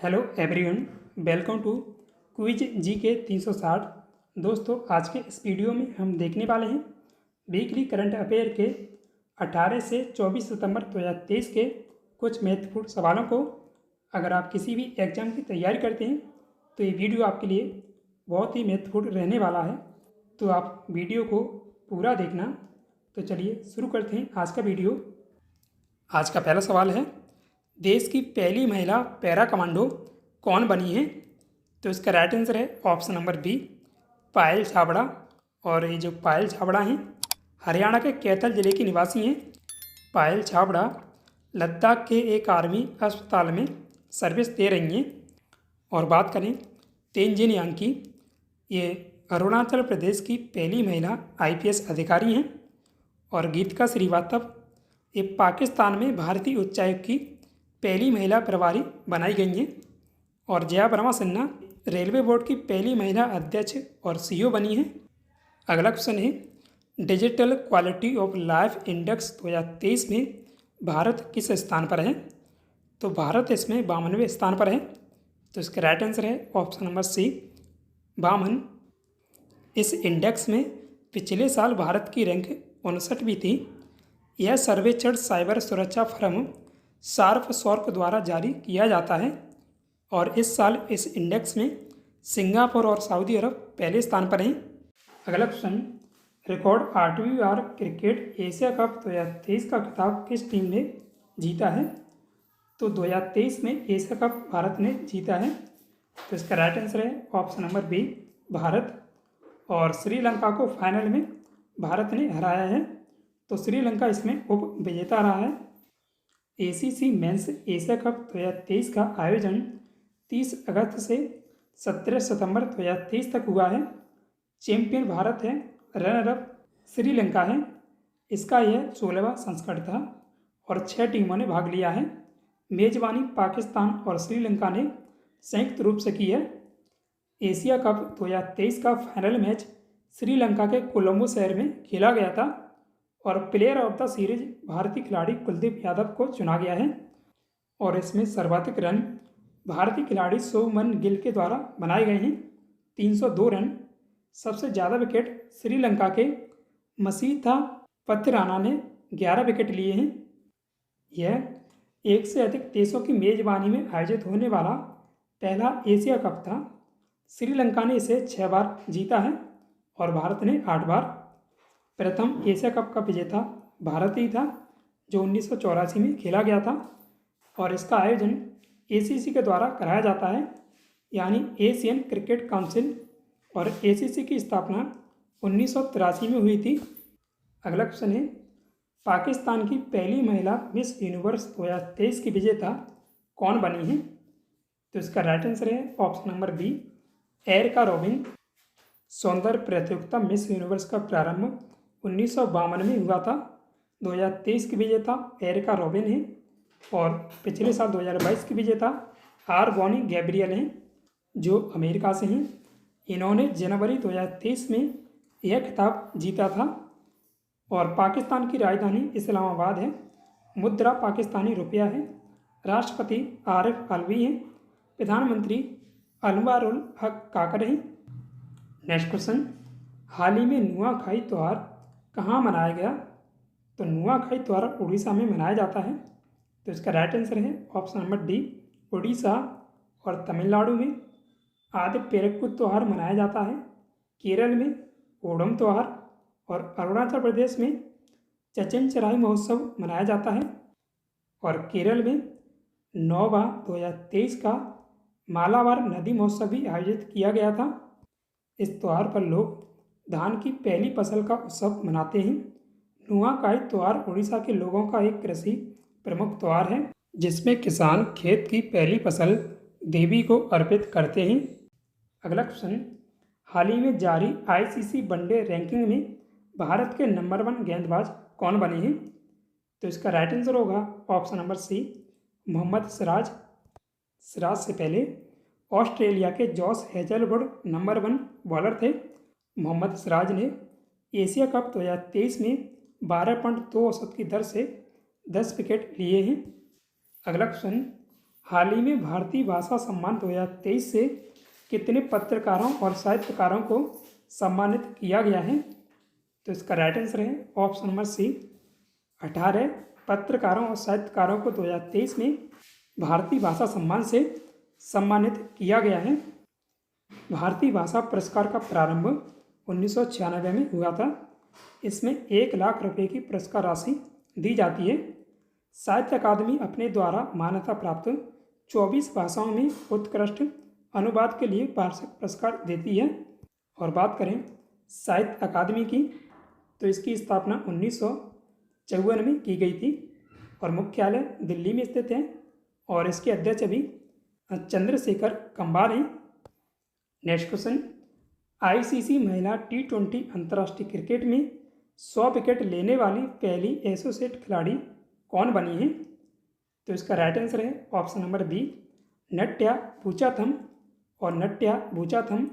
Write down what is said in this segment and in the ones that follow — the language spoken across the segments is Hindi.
Hello everyone, welcome to quiz G K 360। दोस्तों, आज के इस वीडियो में हम देखने वाले हैं वीकली करंट अफेयर के 18 से 24 सितंबर 2023 के कुछ महत्वपूर्ण सवालों को। अगर आप किसी भी एग्जाम की तैयारी करते हैं तो ये वीडियो आपके लिए बहुत ही महत्वपूर्ण रहने वाला है, तो आप वीडियो को पूरा देखना। तो चलिए शुरू करते हैं आज का वीडियो। आज का पहला सवाल है, देश की पहली महिला पैरा कमांडो कौन बनी है? तो इसका राइट आंसर है ऑप्शन नंबर बी, पायल छाबड़ा। और ये जो पायल छाबड़ा हैं हरियाणा के कैथल जिले की निवासी हैं। पायल छाबड़ा लद्दाख के एक आर्मी अस्पताल में सर्विस दे रही हैं। और बात करें तेनजिन यांग की, ये अरुणाचल प्रदेश की पहली महिला IPS अधिकारी हैं। और गीतिका श्रीवास्तव ये पाकिस्तान में भारतीय उच्चायुक्त की पहली महिला प्रभारी बनाई गई हैं। और जया वर्मा सिन्हा रेलवे बोर्ड की पहली महिला अध्यक्ष और CEO बनी हैं। अगला क्वेश्चन है, digital quality of life index 2023 में भारत किस स्थान पर है? तो भारत इसमें 52वें स्थान पर है। तो इसका राइट आंसर है ऑप्शन नंबर सी, 52। इस इंडेक्स में पिछले साल भारत की रैंक 59वीं थी। यह सर्वेक्षण साइबर सुरक्षा फर्म शार्प सॉर्क द्वारा जारी किया जाता है। और इस साल इस इंडेक्स में सिंगापुर और सऊदी अरब पहले स्थान पर हैं। अगला क्वेश्चन, रिकॉर्ड 8वीं बार क्रिकेट एशिया कप 2023 का खिताब किस टीम ने जीता है? तो 2023 में एशिया कप भारत ने जीता है। तो इसका राइट आंसर है ऑप्शन नंबर बी, भारत। और श्रीलंका को फाइनल में भारत ने हराया है। तो श्रीलंका इसमें उप विजेता रहा है। ACC मेंस एशिया कप 2023 का आयोजन 30 अगस्त से 17 सितंबर 2023 तक हुआ है। चैंपियन भारत है, रनर अप श्रीलंका है। इसका यह 16वां संस्करण था और 6 टीमों ने भाग लिया है। मेजबानी पाकिस्तान और श्रीलंका ने संयुक्त रूप से की है। एशिया कप 2023 का फाइनल मैच श्रीलंका के कोलंबो शहर में खेला गया था। और प्लेयर ऑफ द सीरीज भारतीय खिलाड़ी कुलदीप यादव को चुना गया है। और इसमें सर्वाधिक रन भारतीय खिलाड़ी शुभमन गिल के द्वारा बनाए गए हैं, 302 रन। सबसे ज़्यादा विकेट श्रीलंका के मसीथा पथिराना ने 11 विकेट लिए हैं। यह एक से अधिक देशों की मेजबानी में आयोजित होने वाला पहला एशिया कप था। श्रीलंका ने इसे 6 बार जीता है और भारत ने 8 बार। प्रथम एशिया कप का विजेता भारत ही था, जो 1984 में खेला गया था। और इसका आयोजन ACC के द्वारा कराया जाता है, यानी एशियन क्रिकेट काउंसिल। और ACC की स्थापना 1983 में हुई थी। अगला क्वेश्चन है, पाकिस्तान की पहली महिला मिस यूनिवर्स 2023 की विजेता कौन बनी है? तो इसका राइट आंसर है option number B, Erica Robin. सौंदर्य प्रतियोगिता मिस यूनिवर्स का प्रारंभ 1952 में हुआ था। 2023 की विजेता एरिका रोबिन है। और पिछले साल 2022 की विजेता आर बॉनी गैब्रियल हैं, जो अमेरिका से हैं। इन्होंने जनवरी 2023 में यह खिताब जीता था। और पाकिस्तान की राजधानी इस्लामाबाद है। मुद्रा पाकिस्तानी रुपया है। राष्ट्रपति आरिफ अलवी हैं। प्रधानमंत्री अनवारुल हक काकर हैं। नेक्स्ट क्वेश्चन, हाल ही में नुआखाई त्यौहार कहाँ मनाया गया? तो नुआखाई त्यौहार उड़ीसा में मनाया जाता है। तो इसका राइट आंसर है ऑप्शन नंबर डी, उड़ीसा। और तमिलनाडु में आदि पेरक्कू त्यौहार मनाया जाता है। केरल में ओणम त्यौहार। और अरुणाचल प्रदेश में चचनचराई महोत्सव मनाया जाता है। और केरल में नौवा 2023 का मालाबार नदी महोत्सव भी आयोजित किया गया था। इस त्यौहार पर लोग धान की पहली फसल का उत्सव मनाते हैं। नुआखाई त्यौहार उड़ीसा के लोगों का एक कृषि प्रमुख त्यौहार है, जिसमें किसान खेत की पहली फसल देवी को अर्पित करते हैं। अगला क्वेश्चन, हाल ही में जारी ICC वनडे रैंकिंग में भारत के नंबर 1 गेंदबाज कौन बने हैं? तो इसका राइट आंसर होगा option number C, Mohammed Siraj. Siraj से पहले ऑस्ट्रेलिया के जॉस हेजलवुड नंबर 1 बॉलर थे। मोहम्मद सिराज ने एशिया कप 2023 में 12.2 औसत की दर से 10 विकेट लिए हैं। अगला क्वेश्चन, हाल ही में भारतीय भाषा सम्मान 2023 से कितने पत्रकारों और साहित्यकारों को सम्मानित किया गया है? तो इसका राइट आंसर है ऑप्शन नंबर सी, 18 पत्रकारों और साहित्यकारों को 2023 में भारतीय भाषा सम्मान से सम्मानित किया गया है। भारतीय भाषा पुरस्कार का प्रारंभ 1996 में हुआ था। इसमें 1 लाख रुपए की पुरस्कार राशि दी जाती है। साहित्य अकादमी अपने द्वारा मान्यता प्राप्त 24 भाषाओं में उत्कृष्ट अनुवाद के लिए वार्षिक पुरस्कार देती है। और बात करें साहित्य अकादमी की, तो इसकी स्थापना 1954 में की गई थी और मुख्यालय दिल्ली में स्थित है और इसके अध्यक्ष अभी चंद्रशेखर कंबार हैं। नेक्स्ट क्वेश्चन, आईसीसी महिला T20 अंतर्राष्ट्रीय क्रिकेट में 100 विकेट लेने वाली पहली एसोसिएट खिलाड़ी कौन बनी है? तो इसका राइट आंसर है ऑप्शन नंबर बी, नट्या बूचाथम। और नट्या बूचाथम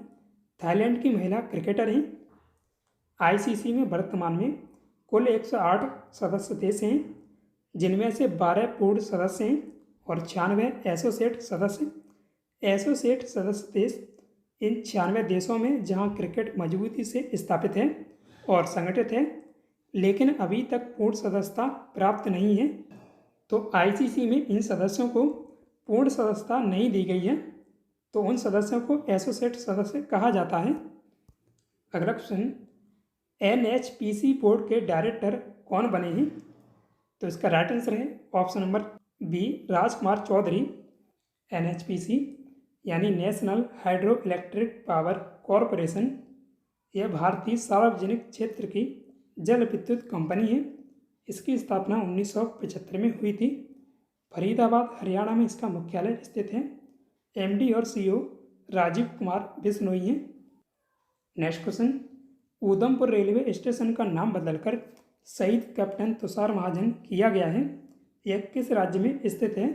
थाईलैंड की महिला क्रिकेटर हैं। आईसीसी में वर्तमान में कुल 108 सदस्य देश हैं, जिनमें से 12 पूर्ण सदस्य हैं और 96 एसोसिएट सदस्य। एसोसिएट सदस्य देश इन 96 देशों में जहां क्रिकेट मजबूती से स्थापित है और संगठित है, लेकिन अभी तक पूर्ण सदस्यता प्राप्त नहीं है। तो आईसीसी में इन सदस्यों को पूर्ण सदस्यता नहीं दी गई है, तो उन सदस्यों को एसोसिएट सदस्य कहा जाता है। अगला क्वेश्चन, एनएचपीसी बोर्ड के डायरेक्टर कौन बने हैं? तो इसका राइट आंसर है ऑप्शन नंबर बी, राजकुमार चौधरी। एनएचपीसी यानी national hydro electric power corporation, यह भारतीय सार्वजनिक क्षेत्र की जल विद्युत कंपनी है। इसकी स्थापना 1975 में हुई थी। फरीदाबाद हरियाणा में इसका मुख्यालय स्थित है। एमडी और सीईओ राजीव कुमार बिश्नोई हैं। Next question, Udhampur railway station का नाम बदलकर शहीद कैप्टन तुषार महाजन किया गया है। यह किस राज्य में स्थित है?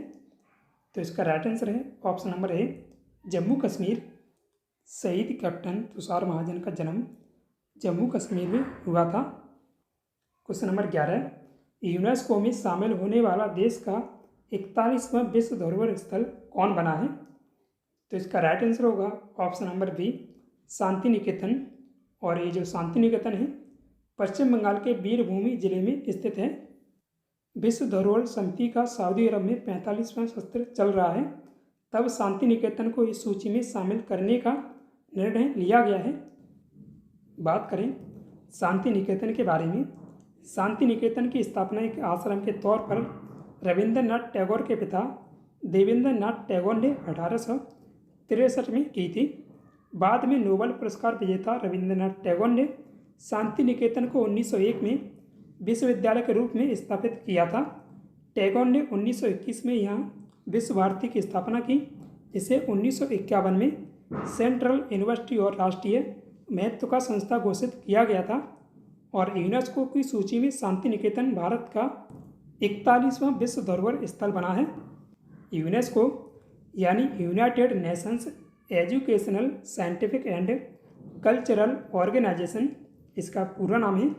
तो इसका राइट आंसर है option number A, Jammu Kashmir. शहीद कैप्टन तुषार महाजन का जन्म जम्मू कश्मीर में हुआ था। क्वेश्चन नंबर 11, यूनेस्को में शामिल होने वाला देश का 41वां विश्व धरोहर स्थल कौन बना है? तो इसका राइट आंसर होगा option number B, Shanti Niketan. और ये जो शांति निकेतन है पश्चिम बंगाल के वीरभूमि जिले में स्थित है। विश्व धरोहर समिति का सऊदी अरब में 45वां सत्र चल रहा है, तब शांति निकेतन को इस सूची में शामिल करने का निर्णय लिया गया है। बात करें शांति निकेतन के बारे में, शांति निकेतन की स्थापना एक आश्रम के तौर पर रविंद्रनाथ टैगोर के पिता देवेंद्रनाथ टैगोर ने 1863 में की थी। बाद में नोबेल पुरस्कार विजेता रविंद्रनाथ टैगोर ने शांति निकेतन को 1901 में विश्वविद्यालय के रूप में स्थापित किया था। टैगोर ने 1921 में यहाँ विश्व भारती की स्थापना की, जिसे 1951 में सेंट्रल यूनिवर्सिटी और राष्ट्रीय महत्व का संस्था घोषित किया गया था। और यूनेस्को की सूची में शांति निकेतन भारत का 41वां विश्व धरोहर स्थल बना है। यूनेस्को यानी United Nations Educational, Scientific and Cultural Organization इसका पूरा नाम है।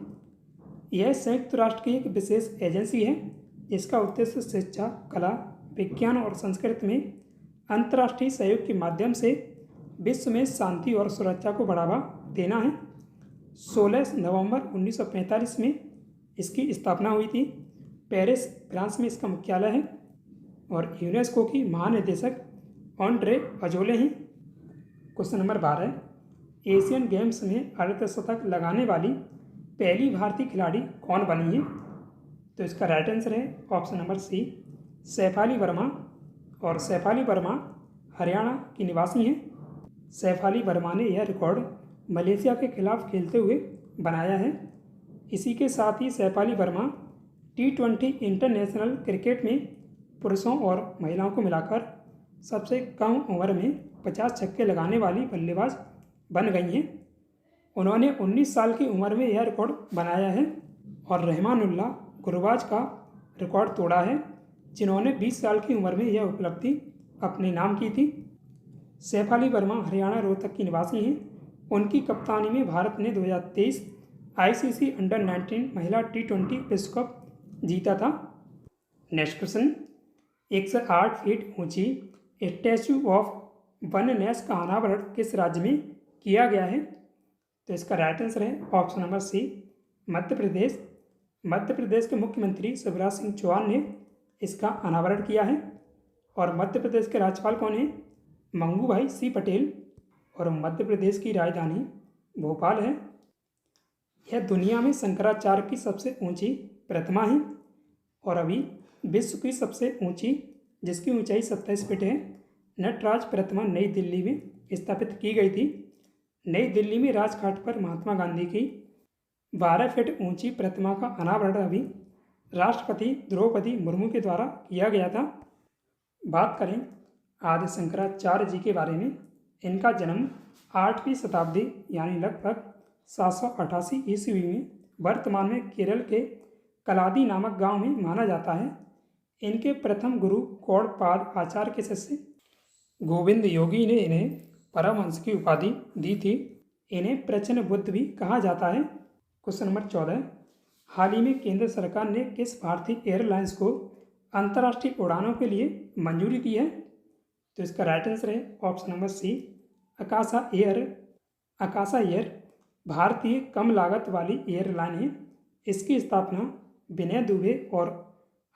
यह संयुक्त राष्ट्र की एक विशेष एजेंसी है। इसका उद्देश्य शिक्षा, कला, विज्ञान और संस्कृति में अंतर्राष्ट्रीय सहयोग के माध्यम से विश्व में शांति और सुरक्षा को बढ़ावा देना है। 16 नवंबर 1945 में इसकी स्थापना हुई थी। पेरिस, फ्रांस में इसका मुख्यालय है। और यूनेस्को की महानिदेशक ऑन्ड्रे अजोले हैं। क्वेश्चन नंबर 12, एशियन गेम्स में अर्धशतक लगाने वाली पहली भारतीय खिलाड़ी कौन बनी है? तो इसका राइट आंसर है option number C, Shafali Verma. और सैफाली वर्मा हरियाणा की निवासी हैं। सैफाली वर्मा ने यह रिकॉर्ड मलेशिया के खिलाफ खेलते हुए बनाया है। इसी के साथ ही Shafali Verma T20 international cricket में पुरुषों और महिलाओं को मिलाकर सबसे कम उम्र में 50 छक्के लगाने वाली बल्लेबाज बन गई हैं। उन्होंने 19 साल की उम्र में यह रिकॉर्ड बनाया है और रहमानुल्लाह गुरबाज का रिकॉर्ड तोड़ा है, जिन्होंने 20 साल की उम्र में यह उपलब्धि अपने नाम की थी। सैफाली वर्मा हरियाणा रोहतक की निवासी हैं। उनकी कप्तानी में भारत ने 2023 आईसीसी अंडर-19 महिला T20 विश्व कप जीता था। नेक्स्ट क्वेश्चन, 108 फीट ऊंची स्टैच्यू ऑफ वननेस का अनावरण किस राज्य में किया गया है? तो इसका राइट आंसर है ऑप्शन नंबर सी, मध्य प्रदेश। मध्य प्रदेश के मुख्यमंत्री शिवराज सिंह चौहान ने इसका अनावरण किया है। और मध्य प्रदेश के राज्यपाल कौन है? मंगू सी पटेल। और मध्य प्रदेश की राजधानी भोपाल है। यह दुनिया में शंकराचार्य की सबसे ऊंची प्रतिमा है। और अभी विश्व की सबसे ऊंची, जिसकी ऊंचाई 27 फीट है, नटराज प्रतिमा नई दिल्ली में स्थापित की गई थी। नई दिल्ली में राजघाट पर महात्मा गांधी की 12 फीट ऊंची प्रतिमा का अनावरण अभी राष्ट्रपति द्रौपदी मुर्मू के द्वारा किया गया था। बात करें आदि शंकराचार्य जी के बारे में, इनका जन्म 8वीं शताब्दी यानी लगभग 788 ईस्वी में वर्तमान में केरल के कलादी नामक गांव में माना जाता है। इनके प्रथम गुरु गौड़पाद आचार्य के शिष्य गोविंद योगी ने इन्हें परमहंस की उपाधि दी थी। इन्हें प्रचन्न बुद्ध भी कहा जाता है। क्वेश्चन नंबर 14, हाल ही में केंद्र सरकार ने किस भारतीय एयरलाइंस को अंतर्राष्ट्रीय उड़ानों के लिए मंजूरी दी है? तो इसका राइट आंसर है option number C, Akasa Air. Akasa Air भारतीय कम लागत वाली एयरलाइन है। इसकी स्थापना विनय दुबे और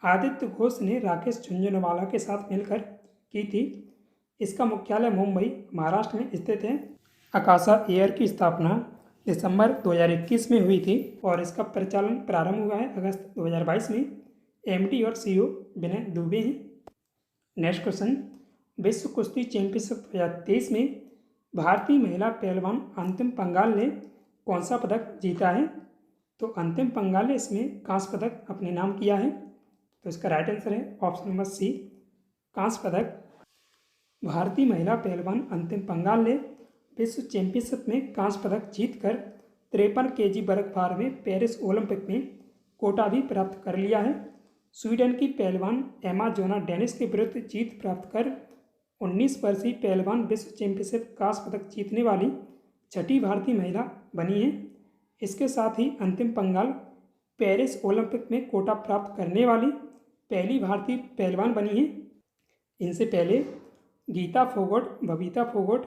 आदित्य घोष ने राकेश झुंझुनवाला के साथ मिलकर की थी। इसका मुख्यालय मुंबई महाराष्ट्र में स्थित है। आकाशा एयर की स्थापना दिसंबर 2021 में हुई थी और इसका परिचालन प्रारंभ हुआ है अगस्त 2022 में। एमडी और सीईओ विनय दुबे हैं। नेक्स्ट क्वेश्चन, विश्व कुश्ती चैंपियनशिप 2023 में भारतीय महिला पहलवान अंतिम पंगाल ने कौन सा पदक जीता है? तो अंतिम पंगाल ने इसमें कांस्य पदक अपने नाम किया है। तो इसका राइट आंसर है ऑप्शन नंबर सी, कांस्य पदक। भारतीय महिला पहलवान अंतिम पंगाल ने विश्व चैंपियनशिप में कांस्य पदक जीतकर 53 केजी वर्ग भार में पेरिस ओलंपिक में कोटा भी प्राप्त कर लिया है। स्वीडन की पहलवान एमा जोना डेनिस के विरुद्ध जीत प्राप्त कर 19 वर्षीय पहलवान विश्व चैंपियनशिप कांस्य पदक जीतने वाली छठी भारतीय महिला बनी है। इसके साथ ही अंतिम पंगाल पेरिस ओलंपिक में कोटा प्राप्त करने वाली पहली भारतीय पहलवान बनी है। इनसे पहले गीता फोगट, बबीता फोगट,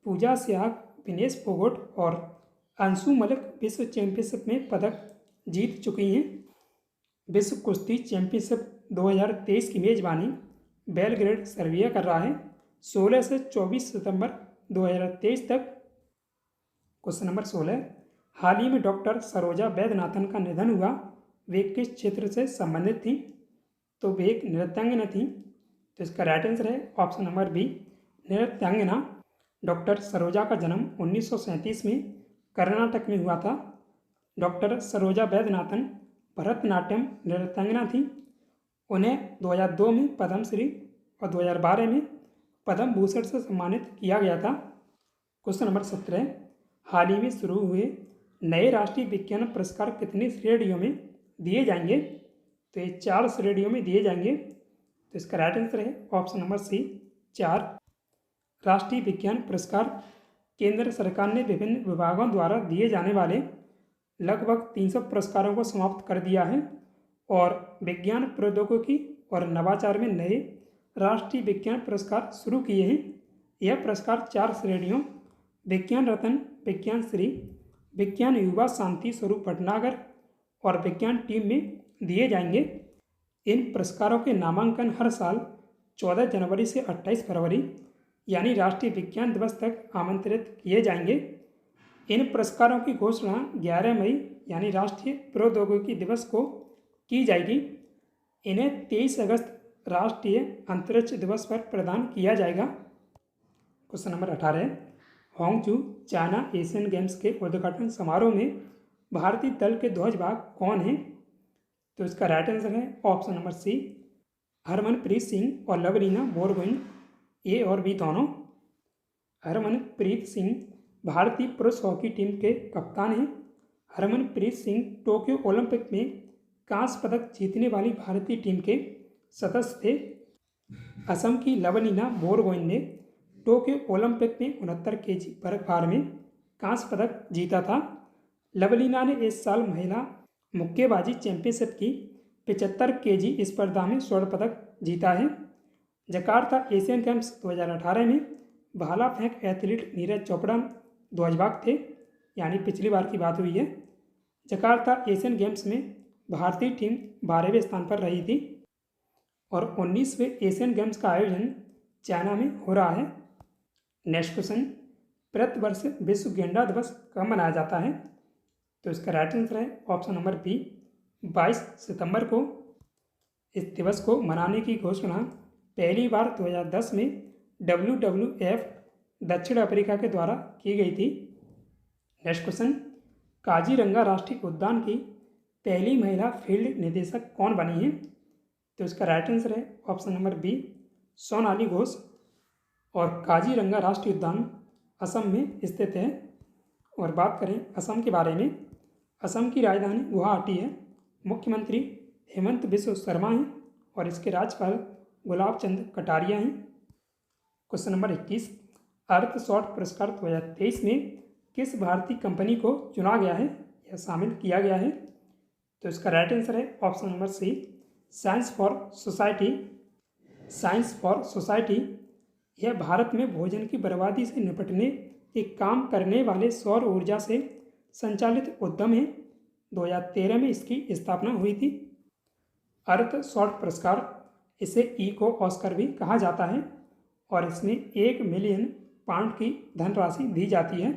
पूजा स्याग, विनेश फोगट और अंशु मलिक विश्व चैंपियनशिप में पदक जीत चुकी हैं। विश्व कुश्ती चैंपियनशिप 2023 की मेजबानी बेलग्रेड सर्बिया कर रहा है 16 से 24 सितंबर 2023 तक। क्वेश्चन नंबर 16, हाल ही में डॉक्टर सरोजा वैद्यनाथन का निधन हुआ। वे किस क्षेत्र से संबंधित थी? तो वे एक नृत्यांगना थी। तो इसका राइट आंसर है ऑप्शन नंबर बी, नृत्यांगना। डॉक्टर सरोजा का जन्म 1937 में कर्नाटक में हुआ था। डॉक्टर सरोजा वैद्यनाथन भरतनाट्यम नृत्यांगना थी। उन्हें 2002 में पद्मश्री और 2012 में पद्म भूषण से सम्मानित किया गया था। क्वेश्चन नंबर 17, हाल ही में शुरू हुए नए राष्ट्रीय विज्ञान पुरस्कार कितनी श्रेणियों में दिए जाएंगे? तो ये 4 श्रेणियों में दिए जाएंगे। तो इसका राइट आंसर है ऑप्शन नंबर सी, 4। राष्ट्रीय विज्ञान पुरस्कार केंद्र सरकार ने विभिन्न विभागों द्वारा दिए जाने वाले लगभग 300 पुरस्कारों को समाप्त कर दिया है और विज्ञान प्रौद्योगिकी और नवाचार में नए राष्ट्रीय विज्ञान पुरस्कार शुरू किए हैं। यह पुरस्कार 4 श्रेणियों विज्ञान रत्न, विज्ञान श्री, विज्ञान युवा शांति स्वरूप भटनागर और विज्ञान टीम में दिए जाएंगे। इन पुरस्कारों के नामांकन हर साल 14 जनवरी से 28 फरवरी यानी राष्ट्रीय विज्ञान दिवस तक आमंत्रित किए जाएंगे। इन पुरस्कारों की घोषणा 11 मई यानी राष्ट्रीय प्रौद्योगिकी दिवस को की जाएगी। इन्हें 23 अगस्त राष्ट्रीय अंतरिक्ष दिवस पर प्रदान किया जाएगा। Question number 18, Hangzhou China Asian Games के उद्घाटन समारोह में भारतीय दल के ध्वजवाहक कौन हैं? तो इसका राइट आंसर है option number C, Harmanpreet Singh और लवलीना बोरगोहेन, ए और बी दोनों। हरमनप्रीत सिंह भारतीय पुरुष हॉकी टीम के कप्तान हैं। हरमनप्रीत सिंह टोक्यो ओलंपिक में कांस्य पदक जीतने वाली भारतीय टीम के सदस्य थे। असम की लवलीना बोरगोहेन ने टोक्यो ओलंपिक में 69 केजी वर्ग भार में कांस्य पदक जीता था। लवलीना ने इस साल महिला मुक्केबाजी चैंपियनशिप की 75 केजी स्पर्धा में स्वर्ण पदक जीता है। जकार्ता एशियन गेम्स 2018 में भाला फेंक एथलीट नीरज चोपड़ा ध्वजवाहक थे, यानी पिछली बार की बात हुई है। जकार्ता एशियन गेम्स में भारतीय टीम 12वें स्थान पर रही थी और 19वें एशियन गेम्स का आयोजन चाइना में हो रहा है। नेक्स्ट क्वेश्चन, प्रतिवर्ष विश्व गेंडा दिवस कब मनाया जाता है? तो इसका राइट आंसर है ऑप्शन नंबर बी, 22 सितंबर को। इस दिवस को मनाने की घोषणा पहली बार 2010 में WWF दक्षिण अफ्रीका के द्वारा की गई थी। नेक्स्ट क्वेश्चन, काजीरंगा राष्ट्रीय उद्यान की पहली महिला फील्ड निदेशक कौन बनी है? तो इसका राइट आंसर है option number B, Sonali Ghosh. और काजीरंगा राष्ट्रीय उद्यान असम में स्थित है। और बात करें असम के बारे में, असम की राजधानी गुवाहाटी है। मुख्यमंत्री हेमंत बिस्व शर्मा हैं और इसके राज्यपाल गुलाब चंद कटारिया हैं। क्वेश्चन नंबर 21, अर्थशॉट पुरस्कार 2023 में किस भारतीय कंपनी को चुना गया है या शामिल किया गया है? तो इसका राइट आंसर है option number C, science for society. Science for society यह भारत में भोजन की बर्बादी से निपटने के काम करने वाले सौर ऊर्जा से संचालित उद्यम है। 2013 में इसकी स्थापना हुई थी। अर्थशॉट पुरस्कार, इसे इको ऑस्कर भी कहा जाता है और इसमें 1 मिलियन पाउंड की धनराशि दी जाती है।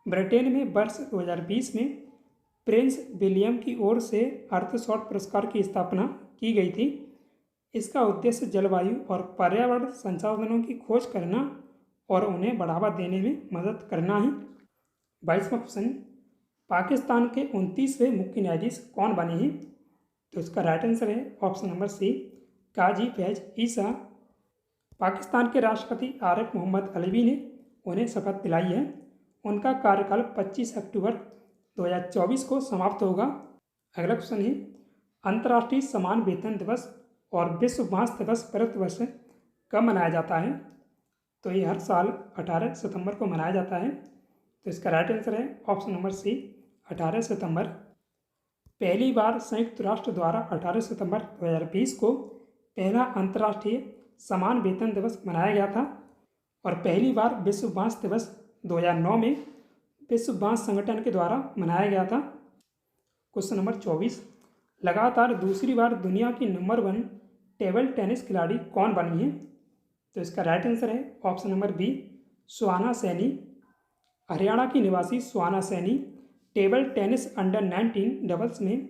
ब्रिटेन में वर्ष 2020 में प्रिंस विलियम की ओर से अर्थशॉट पुरस्कार की स्थापना की गई थी। इसका उद्देश्य जलवायु और पर्यावरण संसाधनों की खोज करना और उन्हें बढ़ावा देने में मदद करना है। 22वां क्वेश्चन, पाकिस्तान के 29वें मुख्य न्यायाधीश कौन बने हैं? तो इसका राइट आंसर है ऑप्शन नंबर सी, काजी फैज ईसा। पाकिस्तान के राष्ट्रपति आरिफ मोहम्मद अलवी ने उन्हें शपथ दिलाई है। उनका कार्यकाल 25 अक्टूबर 2024 को समाप्त होगा। अगला क्वेश्चन है, अंतर्राष्ट्रीय समान वेतन दिवस और विश्व बांस दिवस भारतवर्ष कब मनाया जाता है? तो ये हर साल 18 सितंबर को मनाया जाता है। तो इसका राइट आंसर है ऑप्शन नंबर सी, 18 सितंबर। पहली बार संयुक्त राष्ट्र द्वारा 18 सितंबर 2020 को पहला अंतर्राष्ट्रीय समान वेतन दिवस मनाया गया था और पहली बार विश्व बांस दिवस 2009 में विश्व बांस संगठन के द्वारा मनाया गया था। क्वेश्चन नंबर 24, लगातार दूसरी बार दुनिया की नंबर 1 टेबल टेनिस खिलाड़ी कौन बनी है? तो इसका राइट आंसर है option number B, Suhana Saini. Haryana की निवासी Suhana Saini table tennis under 19 doubles में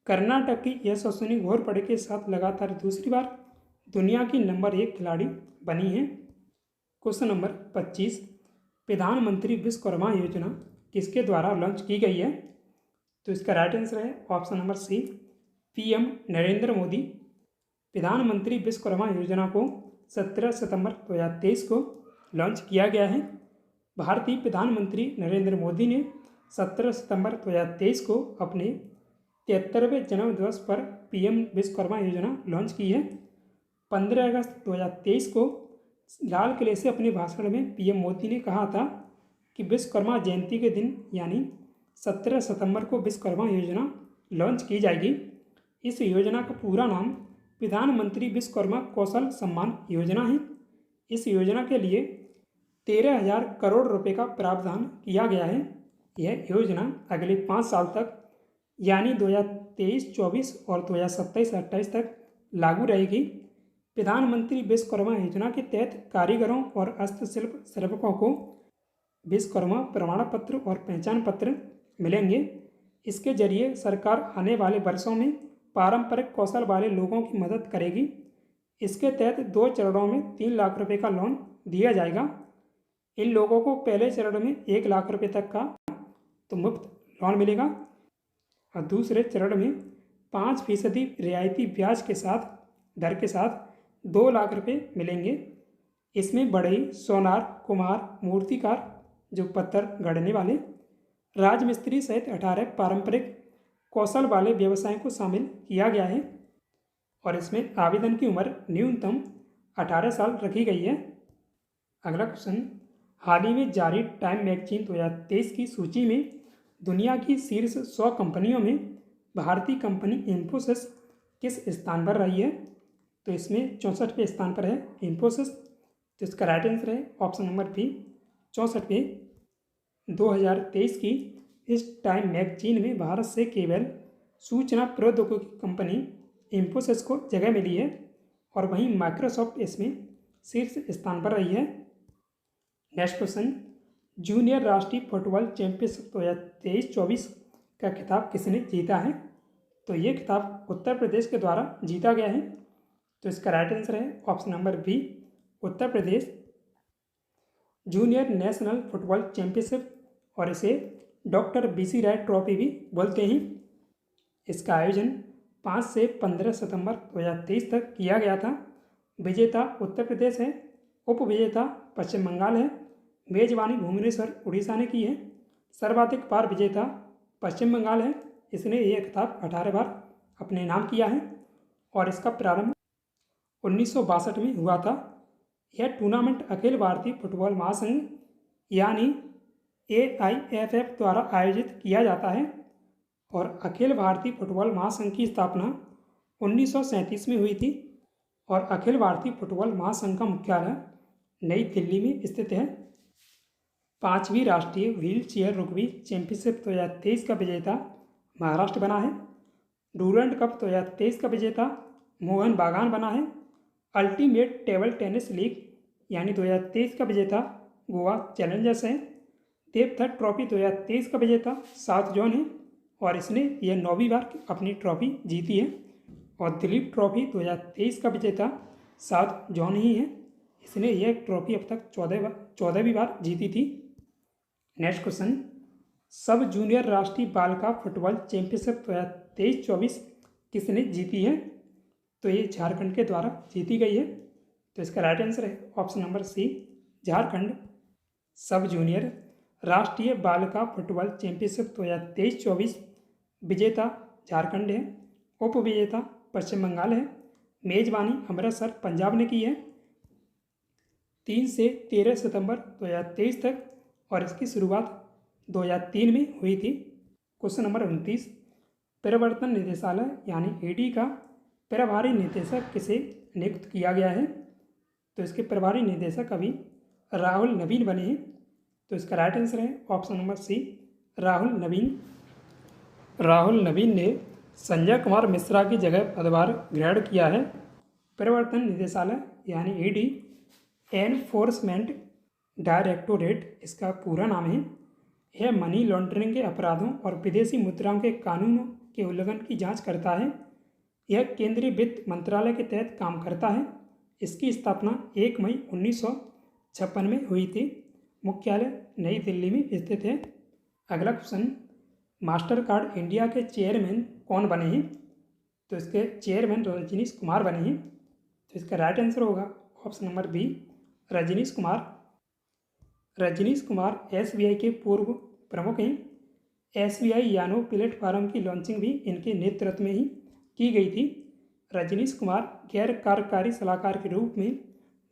कर्नाटक की यशस्विनी घोरपड़े के साथ लगातार दूसरी बार दुनिया की नंबर 1 खिलाड़ी बनी है। क्वेश्चन नंबर 25, प्रधानमंत्री विश्वकर्मा योजना किसके द्वारा लॉन्च की गई है? तो इसका राइट आंसर है option number C, PM Narendra Modi. प्रधानमंत्री विश्वकर्मा योजना को 17 सितंबर 2023 को लॉन्च किया गया है। भारतीय प्रधानमंत्री नरेंद्र मोदी ने 17 सितंबर 2023 को अपने 73वें जन्मदिवस पर PM विश्वकर्मा योजना लॉन्च की है। 15 अगस्त 2023 को लाल किले से अपने भाषण में PM मोदी ने कहा था कि विश्वकर्मा जयंती के दिन यानी 17 सितंबर को विश्वकर्मा योजना लॉन्च की जाएगी। इस योजना का पूरा नाम प्रधानमंत्री विश्वकर्मा कौशल सम्मान योजना है। इस योजना के लिए 13,000 करोड़ रुपए का प्रावधान किया गया है। यह योजना अगले 5 साल तक यानी 2023-24 और 2027-28 तक लागू रहेगी। प्रधानमंत्री विश्वकर्मा योजना के तहत कारीगरों और हस्तशिल्प श्रमिकों को विश्वकर्मा प्रमाण पत्र और पहचान पत्र मिलेंगे। इसके जरिए सरकार आने वाले वर्षों में पारंपरिक कौशल वाले लोगों की मदद करेगी। इसके तहत 2 चरणों में 3 लाख रुपए का लोन दिया जाएगा। इन लोगों को पहले चरण में 1 लाख रुपए तक का तो मुफ्त लोन मिलेगा और दूसरे चरण में 5% रियायती ब्याज के साथ दर के साथ 2 लाख रुपए मिलेंगे। इसमें बढ़ई, सोनार, कुम्हार, मूर्तिकार जो पत्थर गढ़ने वाले, राजमिस्त्री सहित 18 पारंपरिक कौशल वाले व्यवसायों को शामिल किया गया है और इसमें आवेदन की उम्र न्यूनतम 18 साल रखी गई है। अगला क्वेश्चन, हाल ही में जारी टाइम मैगजीन 2023 की सूची में दुनिया की शीर्ष 100 कंपनियों में भारतीय कंपनी इंफोसिस किस स्थान पर रही है? तो इसमें 64वें स्थान पर है इन्फोसिस। तो इसका राइट आंसर है ऑप्शन नंबर बी 64वें। 2023 की इस टाइम मैगजीन में भारत से केवल सूचना प्रौद्योगिकी कंपनी इन्फोसिस को जगह मिली है और वहीं माइक्रोसॉफ्ट इसमें शीर्ष स्थान पर रही है। नेक्स्ट क्वेश्चन, जूनियर राष्ट्रीय फुटबॉल चैंपियनशिप 2023-24 का खिताब किसने जीता है? तो ये खिताब उत्तर प्रदेश के द्वारा जीता गया है। तो इसका राइट आंसर है option number B Uttar Pradesh. Junior national football championship और इसे डॉक्टर BC राय ट्रॉफी भी बोलते हैं। इसका आयोजन 5 से 15 सितंबर 2023 तक किया गया था। विजेता उत्तर प्रदेश है, उप विजेता पश्चिम बंगाल है, मेजबानी भुवनेश्वर उड़ीसा ने की है। सर्वाधिक बार विजेता पश्चिम बंगाल है, इसने यह खिताब 18 बार अपने नाम किया है और इसका प्रारंभ 1962 में हुआ था। यह टूर्नामेंट अखिल भारतीय फुटबॉल महासंघ यानी AIFF द्वारा आयोजित किया जाता है और अखिल भारतीय फुटबॉल महासंघ की स्थापना 1937 में हुई थी और अखिल भारतीय फुटबॉल महासंघ का मुख्यालय नई दिल्ली में स्थित है। 5वीं राष्ट्रीय व्हील चेयर रग्बी चैंपियनशिप 2023 का विजेता महाराष्ट्र बना है। डूरंड कप 2023 का विजेता मोहन बागान बना है। अल्टीमेट टेबल टेनिस लीग यानी 2023 का विजेता गोवा चैलेंजर्स है। देवधर ट्रॉफी 2023 का विजेता साउथ जोन है और इसने यह 9वीं बार अपनी ट्रॉफी जीती है। और दिलीप ट्रॉफी 2023 का विजेता साउथ जोन ही है, इसने यह ट्रॉफी अब तक 14वीं बार जीती थी। नेक्स्ट क्वेश्चन, सब जूनियर राष्ट्रीय बालिका फुटबॉल चैंपियनशिप 2023-24 किसने जीती है? तो ये झारखंड के द्वारा जीती गई है। तो इसका राइट आंसर है option number C Jharkhand. Sub junior राष्ट्रीय बालिका फुटबॉल चैंपियनशिप 2023-24 विजेता झारखंड है, उप विजेता पश्चिम बंगाल है, मेजबानी अमृतसर पंजाब ने की है। 3 से 13 सितंबर 2023 तक और इसकी शुरुआत 2003 में हुई थी। क्वेश्चन नंबर 29, प्रवर्तन निदेशालय यानी ED का प्रभारी निदेशक किसे नियुक्त किया गया है? तो इसके प्रभारी निदेशक अभी राहुल नवीन बने हैं। तो इसका राइट आंसर है ऑप्शन नंबर सी राहुल नवीन। राहुल नवीन ने संजय कुमार मिश्रा की जगह पदभार ग्रहण किया है। प्रवर्तन निदेशालय यानी ED एनफोर्समेंट डायरेक्टोरेट इसका पूरा नाम है। यह मनी लॉन्ड्रिंग के अपराधों और विदेशी मुद्राओं के कानूनों के उल्लंघन की जांच करता है। यह केंद्रीय वित्त मंत्रालय के तहत काम करता है। इसकी स्थापना 1 मई 1956 में हुई थी। मुख्यालय नई दिल्ली में स्थित है। अगला क्वेश्चन, मास्टर कार्ड इंडिया के चेयरमैन कौन बने हैं? तो इसके चेयरमैन रजनीश कुमार बने हैं। तो इसका राइट आंसर होगा option number B Rajnish Kumar. Rajnish Kumar SBI के पूर्व प्रमुख हैं। SBI यानो प्लेटफार्म की लॉन्चिंग भी इनके नेतृत्व में ही की गई थी। रजनीश कुमार गैर कार्यकारी सलाहकार के रूप में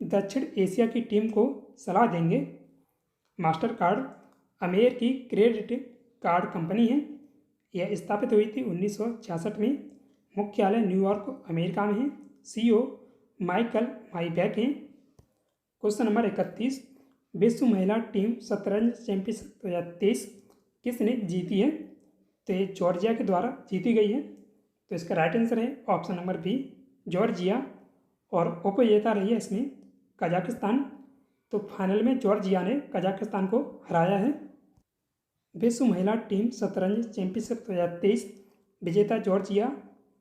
दक्षिण एशिया की टीम को सलाह देंगे। मास्टर कार्ड अमेरिकी क्रेडिट कार्ड कंपनी है। यह स्थापित हुई थी 1966 में। मुख्यालय न्यूयॉर्क अमेरिका में है। CEO माइकल माइबैक हैं। क्वेश्चन नंबर 31, विश्व महिला टीम शतरंज चैंपियनशिप 2023 किसने जीती है? तो ये जॉर्जिया के द्वारा जीती गई है। तो इसका राइट आंसर है ऑप्शन नंबर बी जॉर्जिया। और उपविजेता रही है इसमें कजाकिस्तान। तो फाइनल में जॉर्जिया ने कजाकिस्तान को हराया है। विश्व महिला टीम शतरंज चैंपियनशिप 2023 विजेता जॉर्जिया,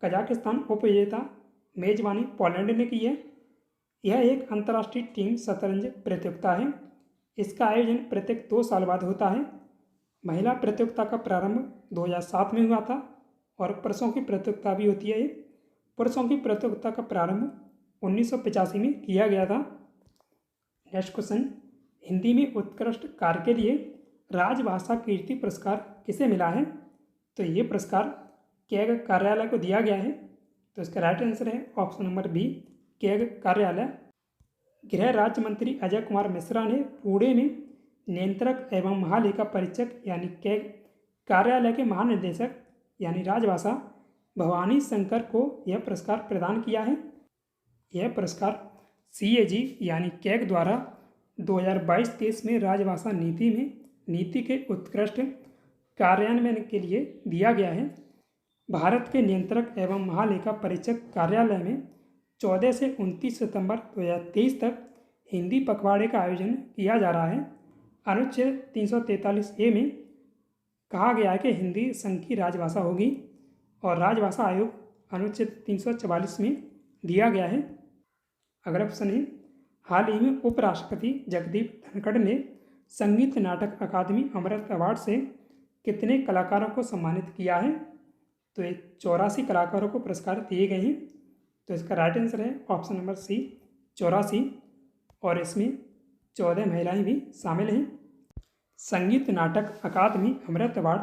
कजाकिस्तान उपविजेता, मेजबानी पोलैंड ने की है। यह एक अंतर्राष्ट्रीय टीम शतरंज प्रतियोगिता है। इसका आयोजन प्रत्येक 2 साल बाद होता है। महिला प्रतियोगिता का प्रारंभ 2007 में हुआ था और पुरुषों की प्रतियोगिता भी होती है। पुरुषों की प्रतियोगिता का प्रारंभ 1985 में किया गया था। नेक्स्ट क्वेश्चन, हिंदी में उत्कृष्ट कार्य के लिए राजभाषा कीर्ति पुरस्कार किसे मिला है? तो ये पुरस्कार कैग कार्यालय को दिया गया है। तो इसका राइट आंसर है ऑप्शन नंबर बी कैग कार्यालय। गृह राज्य मंत्री अजय कुमार मिश्रा ने पुणे में नियंत्रक एवं महालेखा परीक्षक यानी कैग कार्यालय के महानिदेशक यानी राजभाषा भवानी शंकर को यह पुरस्कार प्रदान किया है। यह पुरस्कार CAG यानी कैग द्वारा 2022-23 में राजभाषा नीति के उत्कृष्ट कार्यान्वयन के लिए दिया गया है। भारत के नियंत्रक एवं महालेखा परीक्षक कार्यालय में 14 से 29 सितंबर 2023 तक हिंदी पखवाड़े का आयोजन किया जा रहा है। अनुच्छेद 343A में कहा गया है कि हिंदी संघ की राजभाषा होगी और राजभाषा आयोग अनुच्छेद 344 में दिया गया है। अगला प्रश्न है, हाल ही में उपराष्ट्रपति जगदीप धनखड़ ने संगीत नाटक अकादमी अमृत अवार्ड से कितने कलाकारों को सम्मानित किया है? तो ये 84 कलाकारों को पुरस्कार दिए गए हैं। तो इसका राइट आंसर है ऑप्शन नंबर सी 84, और इसमें 14 महिलाएं भी शामिल हैं। संगीत नाटक अकादमी अमृत अवार्ड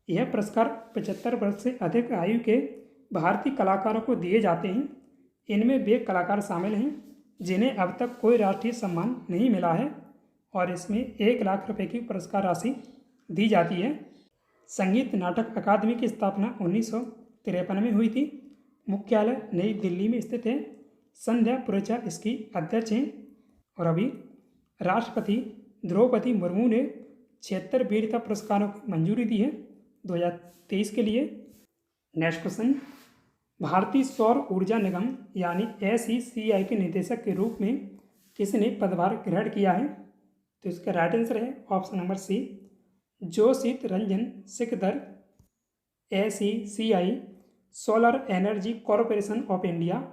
यह पुरस्कार 75 वर्ष से अधिक आयु के भारतीय कलाकारों को दिए जाते हैं। इनमें वे कलाकार शामिल हैं जिन्हें अब तक कोई राष्ट्रीय सम्मान नहीं मिला है, और इसमें 1 लाख रुपए की पुरस्कार राशि दी जाती है। संगीत नाटक अकादमी की स्थापना 1953 में हुई थी। मुख्यालय नई दिल्ली में स्थित है। संध्या पुरेचा इसकी अध्यक्ष हैं, और अभी राष्ट्रपति द्रौपदी मुर्मू ने 76 वीरता पुरस्कारों की मंजूरी दी है 2023 के लिए। नेक्स्ट क्वेश्चन, भारतीय सौर ऊर्जा निगम यानी SECI के निदेशक के रूप में किसने पदभार ग्रहण किया है? तो इसका राइट आंसर है option number C Joshit Ranjan Sikdar. SECI solar energy corporation of India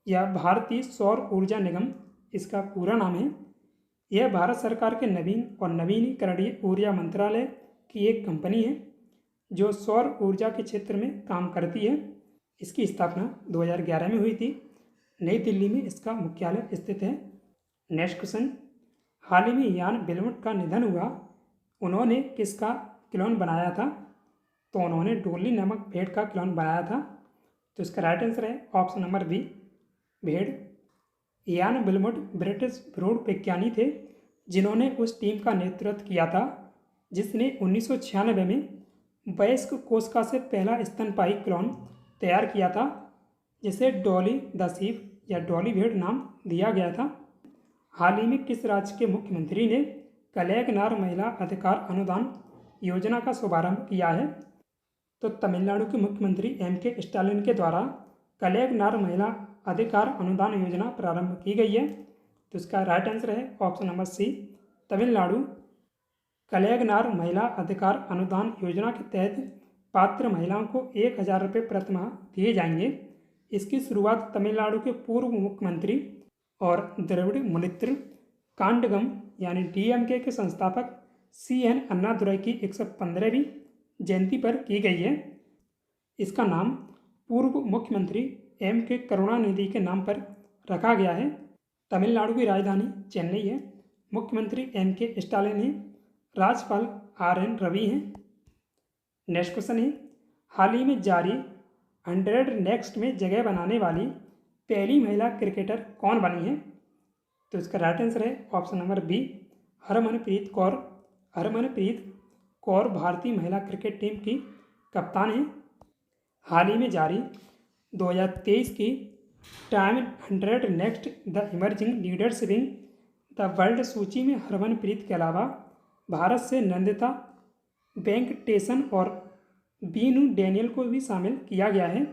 या भारतीय सौर ऊर्जा निगम इसका पूरा नाम है। यह भारत सरकार के नवीन और नवीनीकरणीय ऊर्जा मंत्रालय की एक कंपनी है जो सौर ऊर्जा के क्षेत्र में काम करती है। इसकी स्थापना 2011 में हुई थी। नई दिल्ली में इसका मुख्यालय स्थित है। नेक्स्ट क्वेश्चन, हाल ही में यान बेलमोंट का निधन हुआ। उन्होंने किसका क्लोन बनाया था? तो उन्होंने डोली नामक भेड़ का क्लोन बनाया था। तो इसका राइट आंसर है ऑप्शन नंबर बी भेड़। यान बेलमोंट ब्रिटिश ब्रूड विज्ञानी थे जिन्होंने उस टीम का नेतृत्व किया था जिसने 1996 में वयस्क कोशिका से पहला स्तनपायी क्लोन तैयार किया था, जिसे डॉली द शीप या डॉली भेड़ नाम दिया गया था। हाल ही में किस राज्य के मुख्यमंत्री ने कलैगनार महिला अधिकार अनुदान योजना का शुभारंभ किया है? तो तमिलनाडु के मुख्यमंत्री MK स्टालिन के द्वारा कलैगनार महिला अधिकार अनुदान योजना प्रारंभ की गई है। तो इसका राइट आंसर है ऑप्शन नंबर सी तमिलनाडु। कलैगनार महिला अधिकार अनुदान योजना के तहत पात्र महिलाओं को 1000 रुपये प्रतिमाह दिए जाएंगे। इसकी शुरुआत तमिलनाडु के पूर्व मुख्यमंत्री और द्रविड़ मुनेत्र कांडगम यानी DMK के संस्थापक CN अन्नादुरई की 115वीं जयंती पर की गई है। इसका नाम पूर्व मुख्यमंत्री MK करुणानिधि के नाम पर रखा गया है। तमिलनाडु की राजधानी चेन्नई है। मुख्यमंत्री MK स्टालिन हैं। राज्यपाल RN रवि हैं। नेक्स्ट क्वेश्चन है, हाल ही में जारी 100 नेक्स्ट में जगह बनाने वाली पहली महिला क्रिकेटर कौन बनी है? तो इसका राइट आंसर है option number B Harmanpreet Kaur. Harmanpreet Kaur भारतीय महिला क्रिकेट टीम की कप्तान हैं। हाल ही में जारी 2023 की time 100 next the emerging leaders in the world सूची में हरमनप्रीत के अलावा भारत से नंदिता वेंकटेशन और बीनू डैनियल को भी शामिल किया गया है।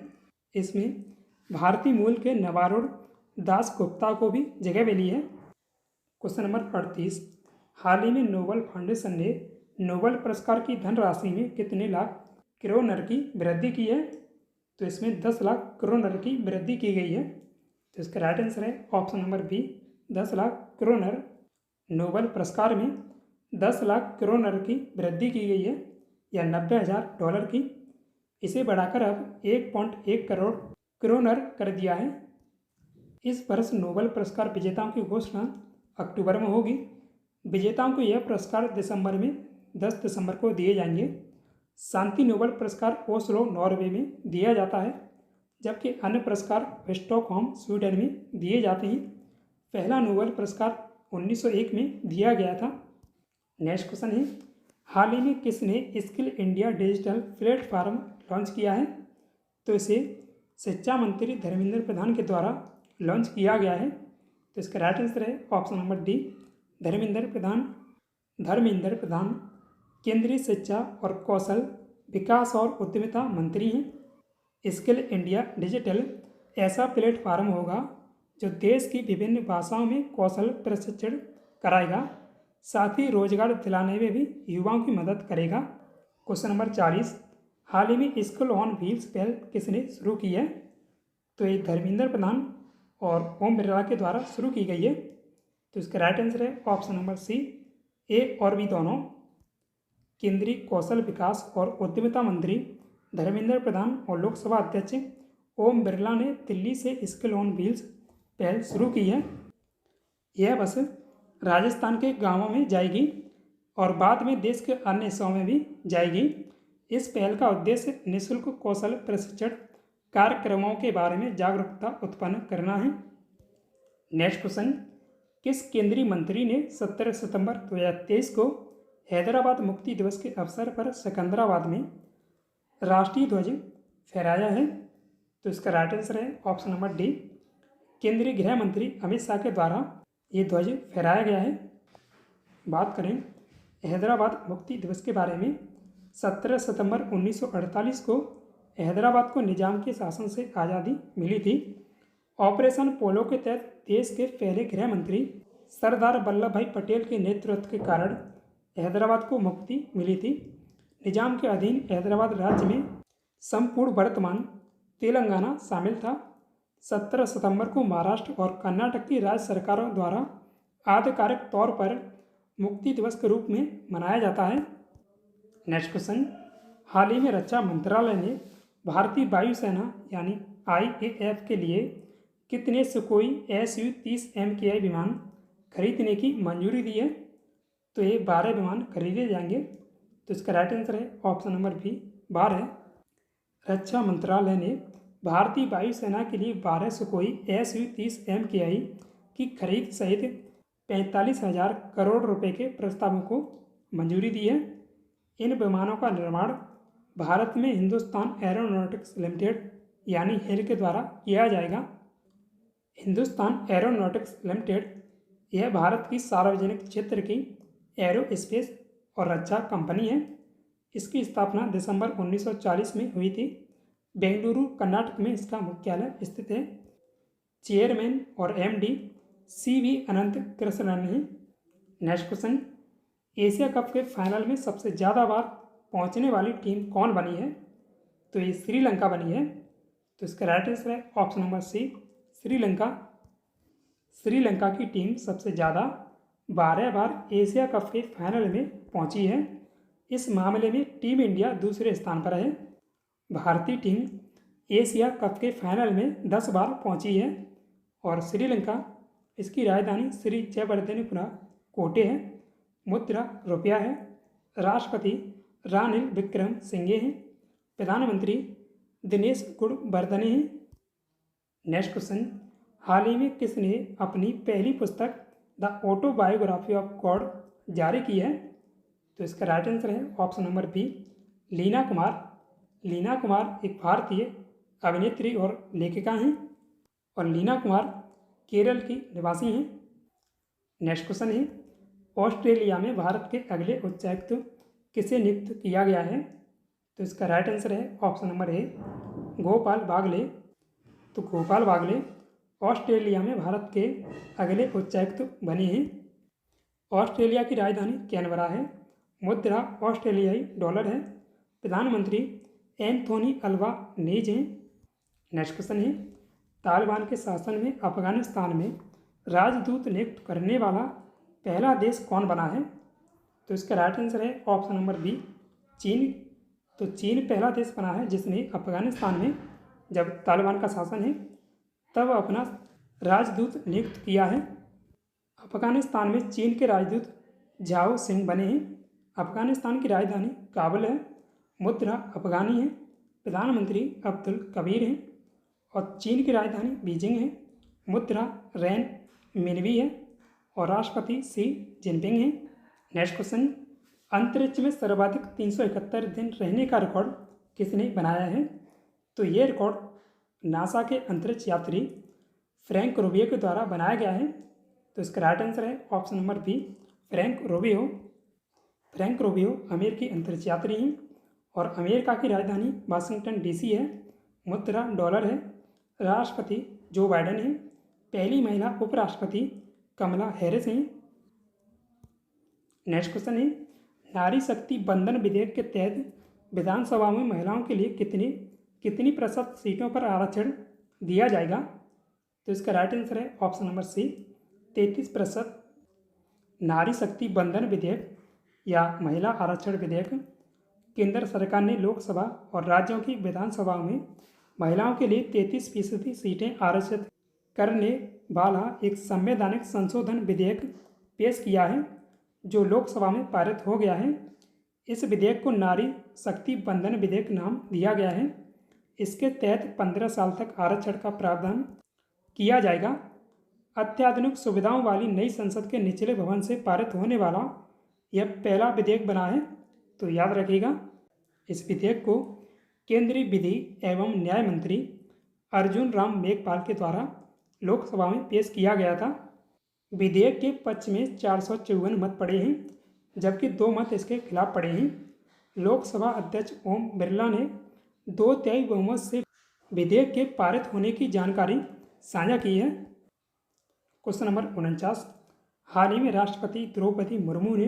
इसमें भारतीय मूल के नवारुण दास गुप्ता को भी जगह मिली है। क्वेश्चन नंबर 38, हाल ही में नोबल फाउंडेशन ने नोबल पुरस्कार की धनराशि में कितने लाख करोड़ की वृद्धि की है? तो इसमें 10 लाख करोड़ की वृद्धि की गई है। तो इसका राइट आंसर है option number B 10 lakh crore. Nobel पुरस्कार में 10 लाख करोड़ की वृद्धि की गई है या $90,000 की। इसे बढ़ाकर अब 1.1 करोड़ कर दिया है। इस वर्ष नोबेल पुरस्कार विजेताओं की घोषणा अक्टूबर में होगी। विजेताओं को यह पुरस्कार 10 दिसंबर को दिए जाएंगे। शांति नोबेल पुरस्कार ओस्लो नॉर्वे में दिया जाता है, जबकि अन्य पुरस्कार स्टॉकहोम स्वीडन में दिए जाते हैं। पहला नोबेल पुरस्कार 1901 में दिया गया था। नेक्स्ट क्वेश्चन है, हाल ही में किसने skill India digital platform launch किया है? तो इसे शिक्षा मंत्री धर्मेंद्र प्रधान के द्वारा लॉन्च किया गया है? तो इसका राइट आंसर है option number D, Dharmendra Pradhan. Dharmendra Pradhan केंद्रीय शिक्षा और कौशल विकास और उद्यमिता मंत्री हैं। स्किल इंडिया डिजिटल ऐसा प्लेटफार्म होगा जो देश की विभिन्न भाषाओं में कौशल प्रशिक्षण कराएगा, साथ ही रोजगार दिलाने में भी युवाओं की मदद करेगा। क्वेश्चन नंबर 40, हाल ही में स्कूल ऑन व्हील्स पहल किसने शुरू की है? तो ये धर्मेंद्र प्रधान और ओम बिरला के द्वारा शुरू की गई है। तो इसका राइट आंसर है ऑप्शन नंबर सी, ए और बी दोनों। केंद्रीय कौशल विकास और उद्यमिता मंत्री धर्मेंद्र प्रधान और लोकसभा अध्यक्ष ओम बिरला ने दिल्ली से स्किल ऑन व्हील्स पहल शुरू की है। यह बस राजस्थान के गांवों में जाएगी और बाद में देश के अन्य हिस्सों में भी जाएगी। इस पहल का उद्देश्य निःशुल्क कौशल प्रशिक्षण कार्यक्रमों के बारे में जागरूकता उत्पन्न करना है। नेक्स्ट क्वेश्चन, किस केंद्रीय मंत्री ने 17 सितंबर 2023 को हैदराबाद मुक्ति दिवस के अवसर पर सिकंदराबाद में राष्ट्रीय ध्वज फहराया है? तो इसका राइट आंसर है ऑप्शन नंबर डी, केंद्रीय गृह मंत्री अमित शाह के द्वारा ये ध्वज फहराया गया है। बात करें हैदराबाद मुक्ति दिवस के बारे में, 17 सितंबर 1948 को हैदराबाद को निजाम के शासन से आज़ादी मिली थी। ऑपरेशन पोलो के तहत देश के पहले गृह मंत्री सरदार वल्लभ भाई पटेल के नेतृत्व के कारण हैदराबाद को मुक्ति मिली थी। निजाम के अधीन हैदराबाद राज्य में संपूर्ण वर्तमान तेलंगाना शामिल था। 17 सितंबर को महाराष्ट्र और कर्नाटक की राज्य सरकारों द्वारा आधिकारिक तौर पर मुक्ति दिवस के रूप में मनाया जाता है। नेक्स्ट क्वेश्चन, हाल ही में रक्षा मंत्रालय ने भारतीय वायुसेना यानी IAF के लिए कितने सुकोई Su-30 MKI विमान खरीदने की मंजूरी दी है? तो ये 12 विमान खरीदे जाएंगे। तो इसका राइट आंसर है ऑप्शन नंबर बी, 12। रक्षा मंत्रालय ने भारतीय वायुसेना के लिए 12 सुकोई Su-30 MKI की खरीद सहित 45,000 करोड़ रुपए के प्रस्तावों को मंजूरी दी है। इन विमानों का निर्माण भारत में हिंदुस्तान एरोनॉटिक्स लिमिटेड यानी हेल के द्वारा किया जाएगा। हिंदुस्तान एरोनॉटिक्स लिमिटेड यह भारत की सार्वजनिक क्षेत्र की एरोस्पेस और रक्षा कंपनी है। इसकी स्थापना दिसंबर 1940 में हुई थी। बेंगलुरु कर्नाटक में इसका मुख्यालय स्थित है। चेयरमैन और MD CV अनंत कृष्णन है। नेक्स्ट क्वेश्चन, एशिया कप के फाइनल में सबसे ज़्यादा बार पहुंचने वाली टीम कौन बनी है? तो ये श्रीलंका बनी है। तो इसका राइट आंसर है option number C, Sri Lanka. Sri Lanka की टीम सबसे ज़्यादा 12 बार एशिया कप के फाइनल में पहुंची है। इस मामले में टीम इंडिया दूसरे स्थान पर है। भारतीय टीम एशिया कप के फाइनल में 10 बार पहुंची है और श्रीलंका, इसकी राजधानी श्री जयवर्धनेपुरा कोटे है। मुद्रा रुपया है। राष्ट्रपति रानिल विक्रमसिंघे हैं। प्रधानमंत्री दिनेश गुणवर्धने हैं। नेक्स्ट क्वेश्चन, हाल ही में किसने अपनी पहली पुस्तक द ऑटोबायोग्राफी ऑफ गॉड जारी की है? तो इसका राइट आंसर है option number B, Leena Kumar. Leena Kumar एक भारतीय अभिनेत्री और लेखिका हैं और लीना कुमार केरल की निवासी हैं। नेक्स्ट क्वेश्चन है, ऑस्ट्रेलिया में भारत के अगले उच्चायुक्त किसे नियुक्त किया गया है? तो इसका राइट आंसर है option number A, Gopal Bagle. तो गोपाल बागले ऑस्ट्रेलिया में भारत के अगले उच्चायुक्त बने हैं। ऑस्ट्रेलिया की राजधानी कैनबरा है। मुद्रा ऑस्ट्रेलियाई डॉलर है। प्रधानमंत्री एंथोनी अल्बानीज हैं। नेक्स्ट क्वेश्चन है, तालिबान के शासन में अफगानिस्तान में राजदूत नियुक्त करने वाला पहला देश कौन बना है? तो इसका राइट आंसर है ऑप्शन नंबर बी, चीन। तो चीन पहला देश बना है जिसने अफगानिस्तान में, जब तालिबान का शासन है तब अपना राजदूत नियुक्त किया है। अफगानिस्तान में चीन के राजदूत झाओ सिंह बने हैं। अफगानिस्तान की राजधानी काबुल है। मुद्रा अफगानी है। प्रधानमंत्री अब्दुल कबीर हैं और चीन की राजधानी बीजिंग है। मुद्रा रैन मिनवी है और राष्ट्रपति सी जिनपिंग हैं। नेक्स्ट क्वेश्चन, अंतरिक्ष में सर्वाधिक 371 दिन रहने का रिकॉर्ड किसने बनाया है? तो ये रिकॉर्ड नासा के अंतरिक्ष यात्री फ्रैंक रूबियो के द्वारा बनाया गया है? तो इसका राइट आंसर है option number B, Frank Rubio. Frank Rubio अमेरिकी अंतरिक्ष यात्री हैं और अमेरिका की राजधानी वाशिंगटन डीसी है। मुद्रा डॉलर है। राष्ट्रपति जो बाइडेन हैं। पहली महिला उपराष्ट्रपति कमला हैरिस हैं। नेक्स्ट क्वेश्चन है, नारी शक्ति बंधन विधेयक के तहत विधानसभा में महिलाओं के लिए कितनी प्रतिशत सीटों पर आरक्षण दिया जाएगा? तो इसका राइट आंसर है ऑप्शन नंबर सी, 33%। नारी शक्ति बंधन विधेयक या महिला आरक्षण विधेयक केंद्र सरकार ने लोकसभा और राज्यों की विधानसभाओं में महिलाओं के लिए 33% सीटें आरक्षित करने वाला एक संवैधानिक संशोधन विधेयक पेश किया है, जो लोकसभा में पारित हो गया है। इस विधेयक को नारी शक्ति बंधन विधेयक नाम दिया गया है। इसके तहत 15 साल तक आरक्षण का प्रावधान किया जाएगा। अत्याधुनिक सुविधाओं वाली नई संसद के निचले भवन से पारित होने वाला यह पहला विधेयक बना है। तो याद रखिएगा, इस विधेयक को केंद्रीय विधि एवं न्याय मंत्री अर्जुन राम मेघवाल के द्वारा लोकसभा में पेश किया गया था। विधेयक के पक्ष में 454 मत पड़े हैं, जबकि 2 मत इसके खिलाफ पड़े हैं। लोकसभा अध्यक्ष ओम बिरला ने 2/3 बहुमत से विधेयक के पारित होने की जानकारी साझा की है। क्वेश्चन नंबर 49, हाल ही में राष्ट्रपति द्रौपदी मुर्मू ने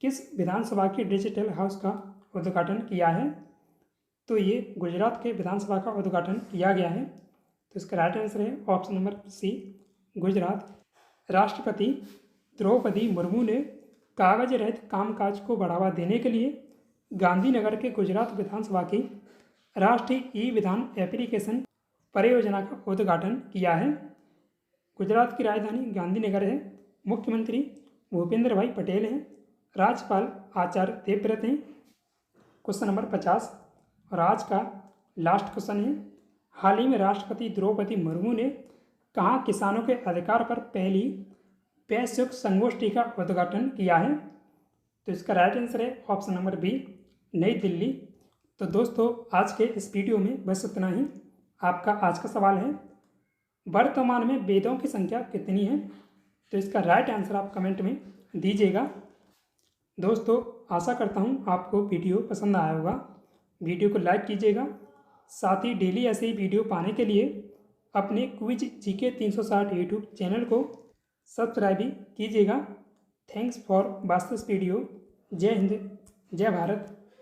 किस विधानसभा के डिजिटल हाउस का उद्घाटन किया है? तो ये गुजरात के विधानसभा का उद्घाटन किया गया है। तो इसका राइट आंसर है ऑप्शन नंबर सी, गुजरात। राष्ट्रपति द्रौपदी मुर्मू ने कागज रहित कामकाज को बढ़ावा देने के लिए गांधीनगर के गुजरात विधानसभा की राष्ट्रीय ई विधान एप्लीकेशन परियोजना का उद्घाटन किया है। गुजरात की राजधानी गांधीनगर है। मुख्यमंत्री भूपेंद्र भाई पटेल हैं। राज्यपाल आचार्य देवव्रत हैं। क्वेश्चन नंबर 50 और आज का लास्ट क्वेश्चन है, हाल ही में राष्ट्रपति द्रौपदी मुर्मू ने कहाँ किसानों के अधिकार पर पहली वैश्विक संगोष्ठी का उद्घाटन किया है? तो इसका राइट आंसर है ऑप्शन नंबर बी, नई दिल्ली। तो दोस्तों, आज के इस वीडियो में बस इतना ही। आपका आज का सवाल है, वर्तमान में वेदों की संख्या कितनी है? तो इसका राइट आंसर आप कमेंट में दीजिएगा। दोस्तों, आशा करता हूँ आपको वीडियो पसंद आया होगा। वीडियो को लाइक कीजिएगा। साथ ही डेली ऐसे ही वीडियो पाने के लिए अपने क्विज जीके 360 यूट्यूब चैनल को सब्सक्राइब भी कीजिएगा। Thanks for watching this video. जय हिंद, जय भारत।